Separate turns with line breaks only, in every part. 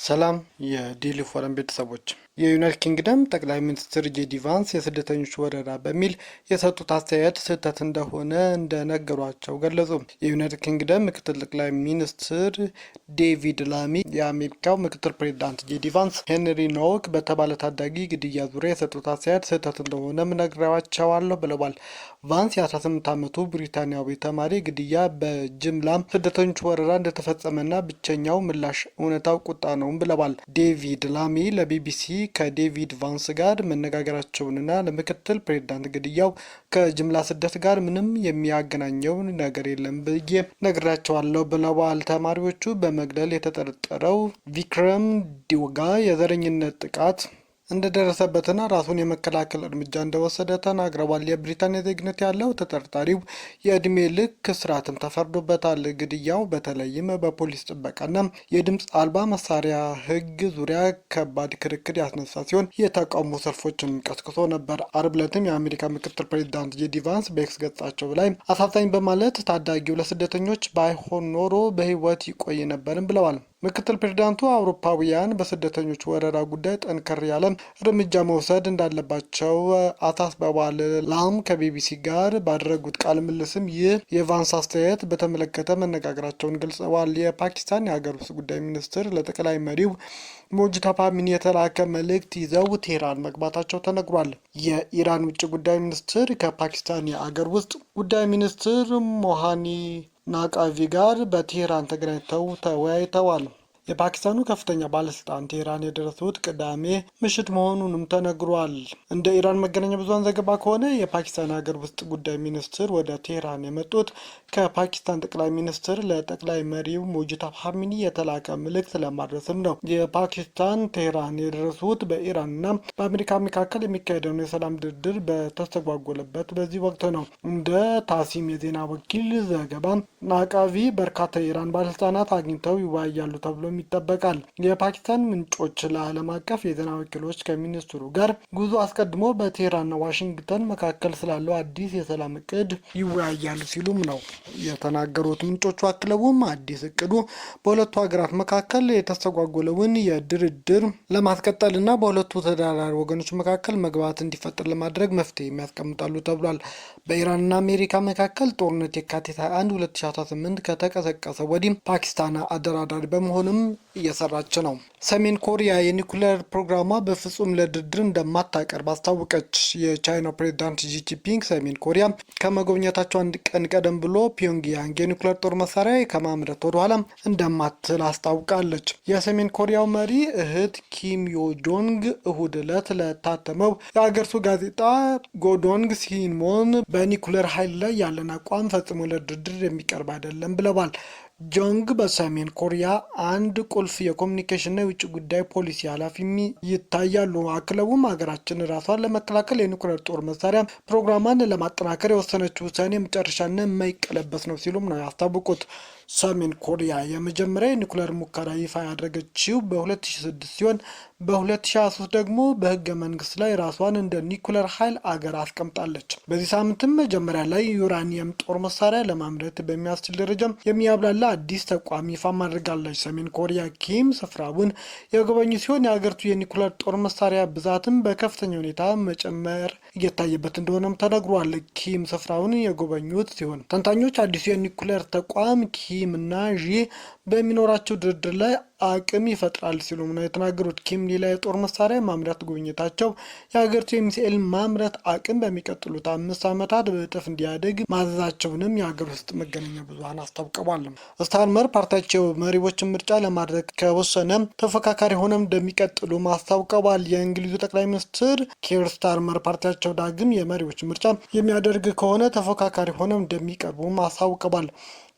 ሰላም የዴሊ ፎረም ቤተሰቦች፣ የዩናይትድ ኪንግደም ጠቅላይ ሚኒስትር ጄዲ ቫንስ የስደተኞች ወረራ በሚል የሰጡት አስተያየት ስህተት እንደሆነ እንደነገሯቸው ገለጹ። የዩናይትድ ኪንግደም ምክትል ጠቅላይ ሚኒስትር ዴቪድ ላሚ የአሜሪካው ምክትል ፕሬዚዳንት ጄዲ ቫንስ ሄንሪ ኖክ በተባለ ታዳጊ ግድያ ዙሪያ የሰጡት አስተያየት ስህተት እንደሆነም ነግረዋቸዋለሁ ብለዋል። ቫንስ የ18 ዓመቱ ብሪታንያዊ ተማሪ ግድያ በጅምላ ስደተኞች ወረራ እንደተፈጸመና ብቸኛው ምላሽ እውነታው ቁጣ ነው ብለዋል። ዴቪድ ላሚ ለቢቢሲ ከዴቪድ ቫንስ ጋር መነጋገራቸውንና ለምክትል ፕሬዚዳንት ግድያው ከጅምላ ስደት ጋር ምንም የሚያገናኘው ነገር የለም ብዬ ነግራቸዋለሁ ብለዋል። ተማሪዎቹ በመግደል የተጠረጠረው ቪክረም ዲውጋ የዘረኝነት ጥቃት እንደደረሰበትና ራሱን የመከላከል እርምጃ እንደወሰደ ተናግረዋል። የብሪታንያ ዜግነት ያለው ተጠርጣሪው የእድሜ ልክ እስራትም ተፈርዶበታል። ግድያው በተለይም በፖሊስ ጥበቃና የድምፅ አልባ መሳሪያ ሕግ ዙሪያ ከባድ ክርክር ያስነሳ ሲሆን የተቃውሞ ሰልፎችን ቀስቅሶ ነበር። አርብ ዕለትም የአሜሪካ ምክትል ፕሬዚዳንት ጄዲ ቫንስ በኤክስ ገጻቸው ላይ አሳዛኝ በማለት ታዳጊው ለስደተኞች ባይሆን ኖሮ በሕይወት ይቆይ ነበርም ብለዋል። ምክትል ፕሬዚዳንቱ አውሮፓውያን በስደተኞች ወረራ ጉዳይ ጠንከር ያለ እርምጃ መውሰድ እንዳለባቸው አሳስበዋል። ላም ከቢቢሲ ጋር ባደረጉት ቃለ ምልልስም ይህ የቫንስ አስተያየት በተመለከተ መነጋገራቸውን ገልጸዋል። የፓኪስታን የሀገር ውስጥ ጉዳይ ሚኒስትር ለጠቅላይ መሪው ሙጅተባ ሚኒ የተላከ መልእክት ይዘው ቴህራን መግባታቸው ተነግሯል። የኢራን ውጭ ጉዳይ ሚኒስትር ከፓኪስታን የአገር ውስጥ ጉዳይ ሚኒስትር ሞሃኒ ናቃቪ ጋር በቴህራን ተገናኝተው ተወያይተዋል። የፓኪስታኑ ከፍተኛ ባለስልጣን ቴህራን የደረሱት ቅዳሜ ምሽት መሆኑንም ተነግሯል። እንደ ኢራን መገናኛ ብዙሃን ዘገባ ከሆነ የፓኪስታን ሀገር ውስጥ ጉዳይ ሚኒስትር ወደ ቴህራን የመጡት ከፓኪስታን ጠቅላይ ሚኒስትር ለጠቅላይ መሪው ሙጅተባ ሚኒ የተላከ መልእክት ለማድረስም ነው። የፓኪስታን ቴህራን የደረሱት በኢራንና በአሜሪካ መካከል የሚካሄደውን የሰላም ድርድር በተስተጓጎለበት በዚህ ወቅት ነው። እንደ ታሲም የዜና ወኪል ዘገባ ናቃቪ በርካታ የኢራን ባለስልጣናት አግኝተው ይወያያሉ ተብሎ ይጠበቃል። የፓኪስታን ምንጮች ለዓለም አቀፍ የዜና ወኪሎች ከሚኒስትሩ ጋር ጉዞ አስቀድሞ በቴህራንና ዋሽንግተን መካከል ስላለው አዲስ የሰላም እቅድ ይወያያሉ ሲሉም ነው የተናገሩት። ምንጮቹ አክለውም አዲስ እቅዱ በሁለቱ ሀገራት መካከል የተስተጓጎለውን የድርድር ለማስቀጠልና በሁለቱ ተደራዳሪ ወገኖች መካከል መግባባት እንዲፈጠር ለማድረግ መፍትሄ የሚያስቀምጣሉ ተብሏል። በኢራንና አሜሪካ መካከል ጦርነት የካቲት 21 2018 ከተቀሰቀሰ ወዲህ ፓኪስታን አደራዳሪ በመሆንም እየሰራች ነው። ሰሜን ኮሪያ የኒኩሌር ፕሮግራሟ በፍጹም ለድርድር እንደማታቀርብ አስታወቀች። የቻይናው ፕሬዚዳንት ጂ ጂንፒንግ ሰሜን ኮሪያ ከመጎብኘታቸው አንድ ቀን ቀደም ብሎ ፒዮንግያንግ የኒኩሌር ጦር መሳሪያ ከማምረት ወደኋላ እንደማትል አስታውቃለች። የሰሜን ኮሪያው መሪ እህት ኪም ዮጆንግ እሁድ ዕለት ለታተመው የአገርሱ ጋዜጣ ጎዶንግ ሲንሞን በኒኩሌር ኃይል ላይ ያለን አቋም ፈጽሞ ለድርድር የሚቀርብ አይደለም ብለዋል። ጆንግ በሰሜን ኮሪያ አንድ ቁልፍ የኮሚኒኬሽንና የውጭ ጉዳይ ፖሊሲ ኃላፊም ይታያሉ። አክለውም ሀገራችን ራሷን ለመከላከል የኒኩሌር ጦር መሳሪያ ፕሮግራሟን ለማጠናከር የወሰነችው ውሳኔ መጨረሻና የማይቀለበስ ነው ሲሉም ነው ያስታወቁት። ሰሜን ኮሪያ የመጀመሪያ የኒኩሌር ሙከራ ይፋ ያደረገችው በ2006 ሲሆን በ2023 ደግሞ በህገ መንግስት ላይ ራሷን እንደ ኒኩሌር ኃይል አገር አስቀምጣለች። በዚህ ሳምንትም መጀመሪያ ላይ ዩራኒየም ጦር መሳሪያ ለማምረት በሚያስችል ደረጃ የሚያብላላ አዲስ ተቋም ይፋ አድርጋለች። ሰሜን ኮሪያ ኪም ስፍራውን የጎበኙ ሲሆን የሀገሪቱ የኒኩሌር ጦር መሳሪያ ብዛትም በከፍተኛ ሁኔታ መጨመር እየታየበት እንደሆነም ተነግሯል። ኪም ስፍራውን የጎበኙት ሲሆን ተንታኞች አዲሱ የኒኩሌር ተቋም ኪም እና ዢ በሚኖራቸው ድርድር ላይ አቅም ይፈጥራል ሲሉም ነው የተናገሩት። ኪም ሌላ የጦር መሳሪያ ማምረት ጉብኝታቸው የሀገሪቱ የሚሳኤል ማምረት አቅም በሚቀጥሉት 5 ዓመታት በእጥፍ እንዲያደግ ማዘዛቸውንም የሀገር ውስጥ መገናኛ ብዙኃን አስታውቀዋል። ስታርመር ፓርቲያቸው መሪዎችን ምርጫ ለማድረግ ከወሰነ ተፎካካሪ ሆነም እንደሚቀጥሉ አስታውቀዋል። የእንግሊዙ ጠቅላይ ሚኒስትር ኬር ስታርመር ፓርቲያቸው ዳግም የመሪዎች ምርጫ የሚያደርግ ከሆነ ተፎካካሪ ሆነም እንደሚቀርቡ አስታውቀዋል።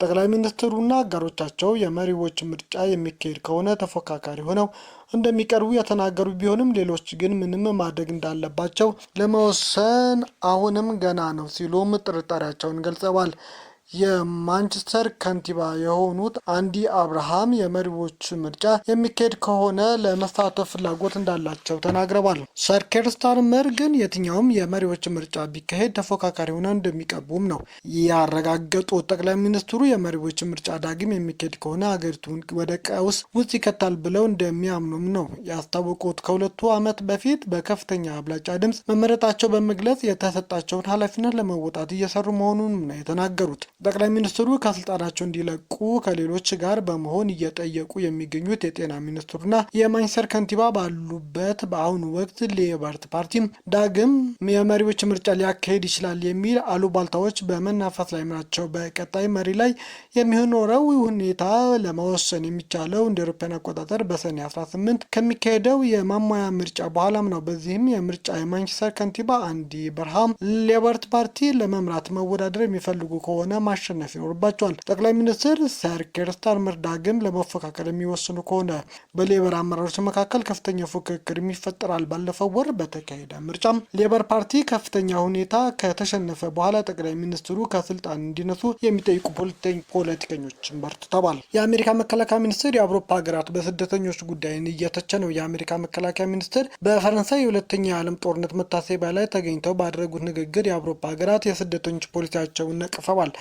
ጠቅላይ ሚኒስትሩና አጋሮቻቸው የመሪዎች ምርጫ የሚካሄድ ከሆነ ተፎካካሪ ሆነው እንደሚቀርቡ የተናገሩ ቢሆንም ሌሎች ግን ምንም ማድረግ እንዳለባቸው ለመወሰን አሁንም ገና ነው ሲሉም ጥርጣሬያቸውን ገልጸዋል። የማንቸስተር ከንቲባ የሆኑት አንዲ አብርሃም የመሪዎች ምርጫ የሚካሄድ ከሆነ ለመሳተፍ ፍላጎት እንዳላቸው ተናግረዋል። ሰር ኬር ስታርመር ግን የትኛውም የመሪዎች ምርጫ ቢካሄድ ተፎካካሪ ሆነው እንደሚቀርቡም ነው ያረጋገጡት። ጠቅላይ ሚኒስትሩ የመሪዎች ምርጫ ዳግም የሚካሄድ ከሆነ ሀገሪቱን ወደ ቀውስ ውስጥ ይከታል ብለው እንደሚያምኑም ነው ያስታወቁት። ከ2 ዓመት በፊት በከፍተኛ አብላጫ ድምፅ መመረጣቸው በመግለጽ የተሰጣቸውን ኃላፊነት ለመወጣት እየሰሩ መሆኑን ነው የተናገሩት። ጠቅላይ ሚኒስትሩ ከስልጣናቸው እንዲለቁ ከሌሎች ጋር በመሆን እየጠየቁ የሚገኙት የጤና ሚኒስትሩና የማንቸስተር ከንቲባ ባሉበት በአሁኑ ወቅት ሌበር ፓርቲ ዳግም የመሪዎች ምርጫ ሊያካሄድ ይችላል የሚል አሉባልታዎች በመናፈስ ላይ ናቸው። በቀጣይ መሪ ላይ የሚኖረው ሁኔታ ለመወሰን የሚቻለው እንደ አውሮፓውያን አቆጣጠር በሰኔ 18 ከሚካሄደው የማሟያ ምርጫ በኋላም ነው። በዚህም የምርጫ የማንቸስተር ከንቲባ አንዲ በርሃም ሌበር ፓርቲ ለመምራት መወዳደር የሚፈልጉ ከሆነ ማሸነፍ ይኖርባቸዋል። ጠቅላይ ሚኒስትር ሰር ኬር ስታርመር ዳግም ለመፎካከር የሚወስኑ ከሆነ በሌበር አመራሮች መካከል ከፍተኛ ፉክክር ይፈጠራል። ባለፈው ወር በተካሄደ ምርጫም ሌበር ፓርቲ ከፍተኛ ሁኔታ ከተሸነፈ በኋላ ጠቅላይ ሚኒስትሩ ከስልጣን እንዲነሱ የሚጠይቁ ፖለቲከኞችን በርትተዋል። የአሜሪካ መከላከያ ሚኒስትር የአውሮፓ ሀገራት በስደተኞች ጉዳይን እየተቸ ነው። የአሜሪካ መከላከያ ሚኒስትር በፈረንሳይ የሁለተኛ የዓለም ጦርነት መታሰቢያ ላይ ተገኝተው ባደረጉት ንግግር የአውሮፓ ሀገራት የስደተኞች ፖሊሲያቸውን ነቅፈዋል።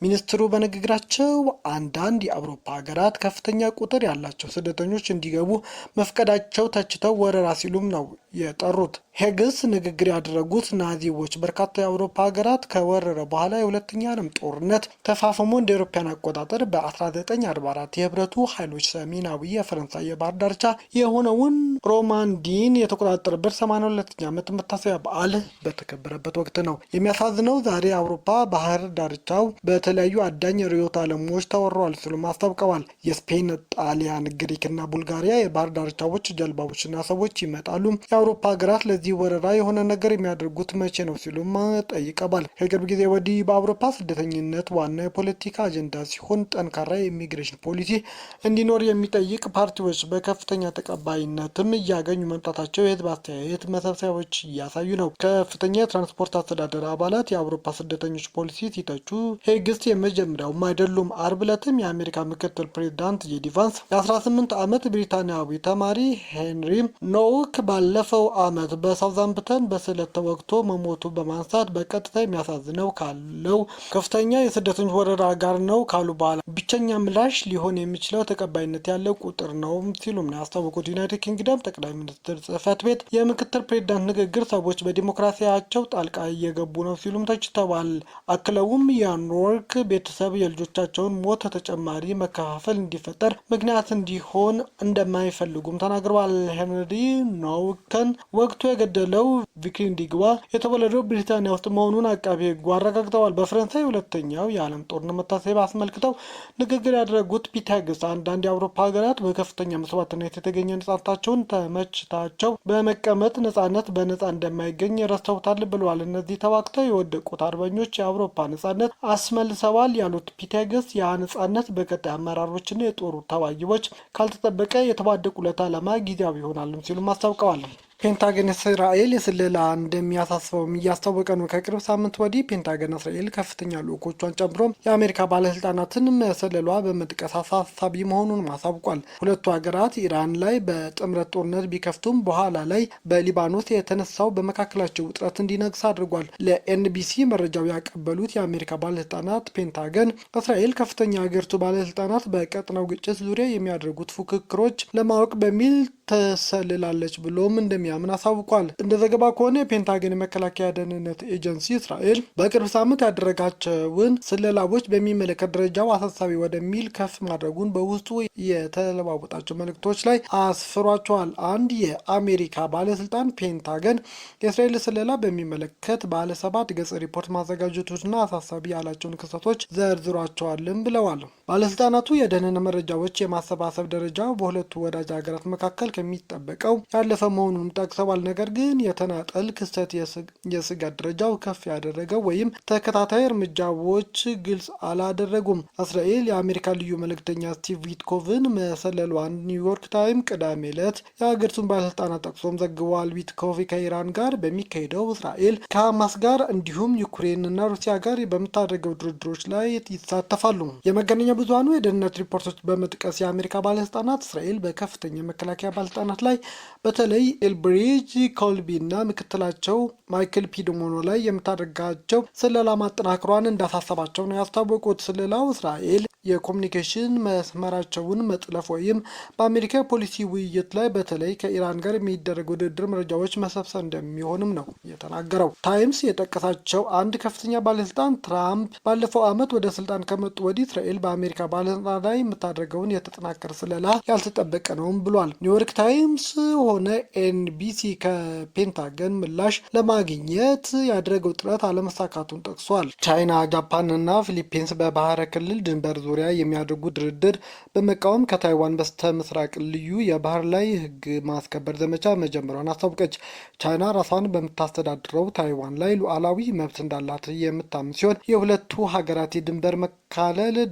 ሚኒስትሩ በንግግራቸው አንዳንድ የአውሮፓ ሀገራት ከፍተኛ ቁጥር ያላቸው ስደተኞች እንዲገቡ መፍቀዳቸው ተችተው ወረራ ሲሉም ነው የጠሩት። ሄግስ ንግግር ያደረጉት ናዚዎች በርካታ የአውሮፓ ሀገራት ከወረረ በኋላ የሁለተኛ ዓለም ጦርነት ተፋፍሞ እንደ አውሮፓውያን አቆጣጠር በ1944 የህብረቱ ኃይሎች ሰሜናዊ የፈረንሳይ የባህር ዳርቻ የሆነውን ሮማንዲን የተቆጣጠረበት 82ኛ ዓመት መታሰቢያ በዓል በተከበረበት ወቅት ነው። የሚያሳዝነው ዛሬ አውሮፓ ባህር ዳርቻው በተለያዩ አዳኝ ርዕዮተ ዓለሞች ተወረዋል ሲሉም አስታውቀዋል። የስፔን፣ ጣሊያን፣ ግሪክና ቡልጋሪያ የባህር ዳርቻዎች ጀልባዎችና ሰዎች ይመጣሉ። የአውሮፓ ሀገራት ለዚህ ወረራ የሆነ ነገር የሚያደርጉት መቼ ነው ሲሉም ጠይቀዋል። ከቅርብ ጊዜ ወዲህ በአውሮፓ ስደተኝነት ዋና የፖለቲካ አጀንዳ ሲሆን ጠንካራ የኢሚግሬሽን ፖሊሲ እንዲኖር የሚጠይቅ ፓርቲዎች በከፍተኛ ተቀባይነትም እያገኙ መምጣታቸው የህዝብ አስተያየት መሰብሰቢያዎች እያሳዩ ነው። ከፍተኛ የትራንስፖርት አስተዳደር አባላት የአውሮፓ ስደተኞች ፖሊሲ ሲተቹ ሄግስት የመጀመሪያውም አይደሉም። አርብ ዕለትም የአሜሪካ ምክትል ፕሬዚዳንት ጄዲ ቫንስ የ18 ዓመት ብሪታንያዊ ተማሪ ሄንሪ ኖውክ ባለፈው ዓመት በሳውዛምፕተን በስለት ተወግቶ መሞቱ በማንሳት በቀጥታ የሚያሳዝነው ካለው ከፍተኛ የስደተኞች ወረራ ጋር ነው ካሉ በኋላ ብቸኛ ምላሽ ሊሆን የሚችለው ተቀባይነት ያለው ቁጥር ነው ሲሉም ነው ያስታወቁት። ዩናይትድ ኪንግደም ጠቅላይ ሚኒስትር ጽህፈት ቤት የምክትል ፕሬዚዳንት ንግግር ሰዎች በዲሞክራሲያቸው ጣልቃ እየገቡ ነው ሲሉም ተችተዋል። አክለውም የኖርክ ቤተሰብ የልጆቻቸውን ሞት ተጨማሪ መከፋፈል እንዲፈጠር ምክንያት እንዲሆን እንደማይፈልጉም ተናግረዋል። ሄንሪ ኖውከን ወቅቱ የገደለው ቪክሪንዲግዋ የተወለደው ብሪታንያ ውስጥ መሆኑን አቃቤ ሕጉ አረጋግጠዋል። በፈረንሳይ ሁለተኛው የዓለም ጦርነት መታሰቢያ አስመልክተው ንግግር ያደረጉት ፒተርስ አንዳንድ የአውሮፓ ሀገራት በከፍተኛ መስዋዕትነት የተገኘ ነጻነታቸውን ተመችታቸው በመቀመጥ ነጻነት በነጻ እንደማይገኝ ረስተውታል ብለዋል። እነዚህ ተዋግተው የወደቁት አርበኞች የአውሮፓ ነጻነት አስመልሰዋል ያሉት ፒተርስ ያ ነጻነት በቀጣይ አመራሮችና የጦሩ ተዋጊዎች ካልተጠበቀ የተዋደቁለት ዓላማ ጊዜያዊ ይሆናልም ሲሉም አስታውቀዋል። ፔንታገን እስራኤል የስለላ እንደሚያሳስበውም እያስታወቀ ነው። ከቅርብ ሳምንት ወዲህ ፔንታገን እስራኤል ከፍተኛ ልዑኮቿን ጨምሮ የአሜሪካ ባለስልጣናትን መሰለሏ በመጥቀስ አሳሳቢ መሆኑን አሳውቋል። ሁለቱ ሀገራት ኢራን ላይ በጥምረት ጦርነት ቢከፍቱም በኋላ ላይ በሊባኖስ የተነሳው በመካከላቸው ውጥረት እንዲነግስ አድርጓል። ለኤንቢሲ መረጃው ያቀበሉት የአሜሪካ ባለስልጣናት ፔንታገን እስራኤል ከፍተኛ የሀገሪቱ ባለስልጣናት በቀጥናው ግጭት ዙሪያ የሚያደርጉት ፉክክሮች ለማወቅ በሚል ተሰልላለች ብሎም እንደሚያምን አሳውቋል። እንደ ዘገባ ከሆነ የፔንታገን የመከላከያ ደህንነት ኤጀንሲ እስራኤል በቅርብ ሳምንት ያደረጋቸውን ስለላዎች በሚመለከት ደረጃው አሳሳቢ ወደሚል ከፍ ማድረጉን በውስጡ የተለዋወጣቸው መልእክቶች ላይ አስፍሯቸዋል። አንድ የአሜሪካ ባለስልጣን ፔንታገን የእስራኤል ስለላ በሚመለከት ባለ 7 ገጽ ሪፖርት ማዘጋጀቶችና አሳሳቢ ያላቸውን ክስተቶች ዘርዝሯቸዋልም ብለዋል። ባለስልጣናቱ የደህንነት መረጃዎች የማሰባሰብ ደረጃው በሁለቱ ወዳጅ ሀገራት መካከል ከሚጠበቀው ያለፈ መሆኑንም ጠቅሰዋል። ነገር ግን የተናጠል ክስተት የስጋት ደረጃው ከፍ ያደረገው ወይም ተከታታይ እርምጃዎች ግልጽ አላደረጉም። እስራኤል የአሜሪካ ልዩ መልእክተኛ ስቲቭ ዊትኮቭን መሰለሏን ኒውዮርክ ታይም ቅዳሜ ዕለት የሀገሪቱን ባለስልጣናት ጠቅሶም ዘግበዋል። ዊትኮቭ ከኢራን ጋር በሚካሄደው እስራኤል ከሐማስ ጋር እንዲሁም ዩክሬንና ሩሲያ ጋር በምታደርገው ድርድሮች ላይ ይሳተፋሉ። የመገናኛ ብዙሃኑ የደህንነት ሪፖርቶች በመጥቀስ የአሜሪካ ባለስልጣናት እስራኤል በከፍተኛ የመከላከያ ባለስልጣናት ላይ በተለይ ኤልብሪጅ ኮልቢ እና ምክትላቸው ማይክል ፒድሞኖ ላይ የምታደርጋቸው ስለላ ማጠናከሯን እንዳሳሰባቸው ነው ያስታወቁት። ስለላው እስራኤል የኮሚኒኬሽን መስመራቸውን መጥለፍ ወይም በአሜሪካ ፖሊሲ ውይይት ላይ በተለይ ከኢራን ጋር የሚደረግ ውድድር መረጃዎች መሰብሰብ እንደሚሆንም ነው የተናገረው። ታይምስ የጠቀሳቸው አንድ ከፍተኛ ባለስልጣን ትራምፕ ባለፈው ዓመት ወደ ስልጣን ከመጡ ወዲህ እስራኤል በአሜሪካ ባለስልጣን ላይ የምታደርገውን የተጠናከረ ስለላ ያልተጠበቀ ነውም ብሏል። ኒውዮርክ ታይምስ ሆነ ኤንቢሲ ከፔንታገን ምላሽ ለማግኘት ያደረገው ጥረት አለመሳካቱን ጠቅሷል። ቻይና፣ ጃፓን እና ፊሊፒንስ በባህረ ክልል ድንበር ዙሪያ የሚያደርጉ ድርድር በመቃወም ከታይዋን በስተ ምስራቅ ልዩ የባህር ላይ ሕግ ማስከበር ዘመቻ መጀመሯን አስታወቀች። ቻይና ራሷን በምታስተዳድረው ታይዋን ላይ ሉዓላዊ መብት እንዳላት የምታምን ሲሆን የሁለቱ ሀገራት የድንበር መካለል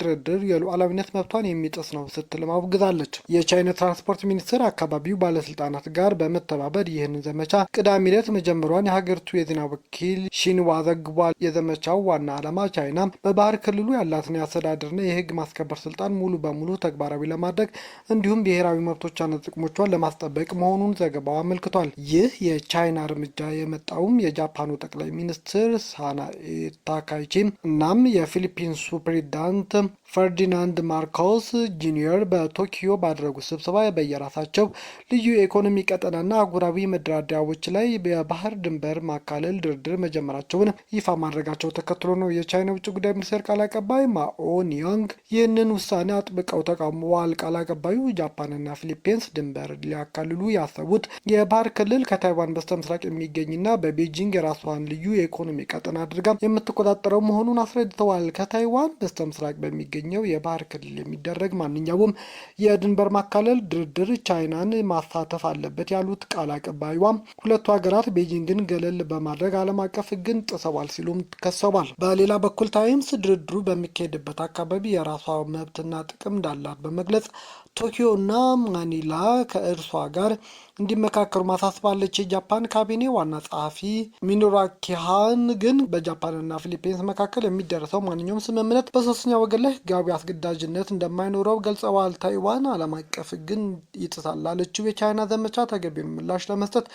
ድርድር የሉዓላዊነት መብቷን የሚጥስ ነው ስትል አውግዛለች። የቻይና ትራንስፖርት ሚኒስትር አካባቢው ባለስልጣናት ጋር በመተባበር ይህንን ዘመቻ ቅዳሜ ዕለት መጀመሯን የሀገሪቱ የዜና ወኪል ሺንዋ ዘግቧል። የዘመቻው ዋና ዓላማ ቻይና በባህር ክልሉ ያላትን የአስተዳደርና የህግ ማስከበር ስልጣን ሙሉ በሙሉ ተግባራዊ ለማድረግ እንዲሁም ብሔራዊ መብቶቿና ጥቅሞቿን ለማስጠበቅ መሆኑን ዘገባው አመልክቷል። ይህ የቻይና እርምጃ የመጣውም የጃፓኑ ጠቅላይ ሚኒስትር ሳናኤ ታካይቺ እናም የፊሊፒንሱ ፕሬዚዳንት ፈርዲናንድ ማርኮስ ጁኒየር በቶኪዮ ባደረጉት ስብሰባ በየራሳቸው ልዩ የኢኮኖሚ ቀጠናና አህጉራዊ መደራደሪያዎች ላይ የባህር ድንበር ማካለል ድርድር መጀመራቸውን ይፋ ማድረጋቸው ተከትሎ ነው። የቻይና ውጭ ጉዳይ ሚኒስቴር ቃል አቀባይ ማኦ ኒያንግ ይህንን ውሳኔ አጥብቀው ተቃውመዋል። ቃል አቀባዩ ጃፓንና ፊሊፒንስ ድንበር ሊያካልሉ ያሰቡት የባህር ክልል ከታይዋን በስተ ምስራቅ የሚገኝና በቤጂንግ የራሷን ልዩ የኢኮኖሚ ቀጠና አድርጋ የምትቆጣጠረው መሆኑን አስረድተዋል። ከታይዋን በስተ ምስራቅ በሚገኝ የባህር ክልል የሚደረግ ማንኛውም የድንበር ማካለል ድርድር ቻይናን ማሳተፍ አለበት ያሉት ቃል አቀባይዋም ሁለቱ ሀገራት ቤጂንግን ገለል በማድረግ ዓለም አቀፍ ሕግን ጥሰዋል ሲሉም ከሰዋል። በሌላ በኩል ታይምስ ድርድሩ በሚካሄድበት አካባቢ የራሷ መብትና ጥቅም እንዳላት በመግለጽ ቶኪዮ እና ማኒላ ከእርሷ ጋር እንዲመካከሩ ማሳስባለች። የጃፓን ካቢኔ ዋና ጸሐፊ ሚኖሩ ኪሃን ግን በጃፓንና ፊሊፒንስ መካከል የሚደረሰው ማንኛውም ስምምነት በሶስተኛ ወገን ላይ ህጋዊ አስገዳጅነት እንደማይኖረው ገልጸዋል። ታይዋን ዓለም አቀፍ ሕግን ይጥሳል ላለችው የቻይና ዘመቻ ተገቢውን ምላሽ ለመስጠት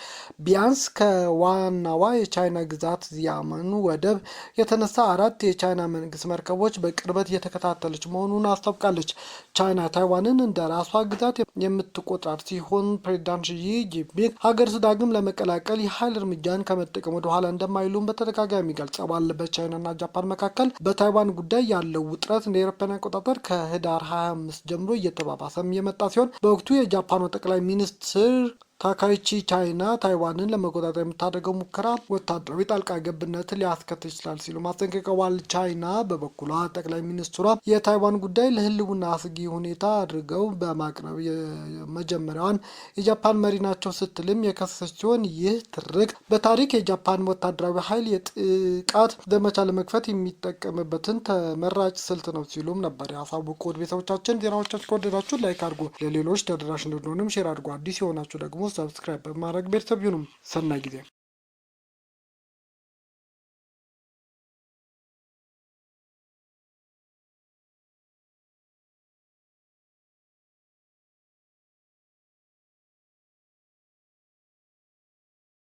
ቢያንስ ከዋናዋ የቻይና ግዛት ዚያመን ወደብ የተነሳ 4 የቻይና መንግስት መርከቦች በቅርበት እየተከታተለች መሆኑን አስታውቃለች። ቻይና ታይዋንን እንደ ራሷ ግዛት የምትቆጥራት ሲሆን ፕሬዚዳንት ሺ ጂንፒንግ ሀገሪቱ ዳግም ለመቀላቀል የኃይል እርምጃን ከመጠቀም ወደ ኋላ እንደማይሉም በተደጋጋሚ ገልጸዋል። በቻይናና ጃፓን መካከል በታይዋን ጉዳይ ያለው ውጥረት እንደ አውሮፓውያን አቆጣጠር ከህዳር 25 ጀምሮ እየተባባሰም የመጣ ሲሆን በወቅቱ የጃፓኑ ጠቅላይ ሚኒስትር ታካይቺ ቻይና ታይዋንን ለመቆጣጠር የምታደርገው ሙከራ ወታደራዊ ጣልቃ ገብነትን ሊያስከትል ይችላል ሲሉ ማስጠንቀቀዋል። ቻይና በበኩሏ ጠቅላይ ሚኒስትሯ የታይዋን ጉዳይ ለህልውና አስጊ ሁኔታ አድርገው በማቅረብ የመጀመሪያዋን የጃፓን መሪ ናቸው ስትልም የከሰሰች ሲሆን ይህ ትርክ በታሪክ የጃፓን ወታደራዊ ኃይል የጥቃት ዘመቻ ለመክፈት የሚጠቀምበትን ተመራጭ ስልት ነው ሲሉም ነበር ያሳወቁት። ቤተሰቦቻችን ዜናዎቻችን ከወደዳችሁ ላይክ አድርጉ፣ ለሌሎች ተደራሽ እንዲሆንም ሼር አድርጉ። አዲስ የሆናችሁ ደግሞ ሰብስክራይብ በማድረግ ቤተሰብ ይሁኑ። ሰናይ ጊዜ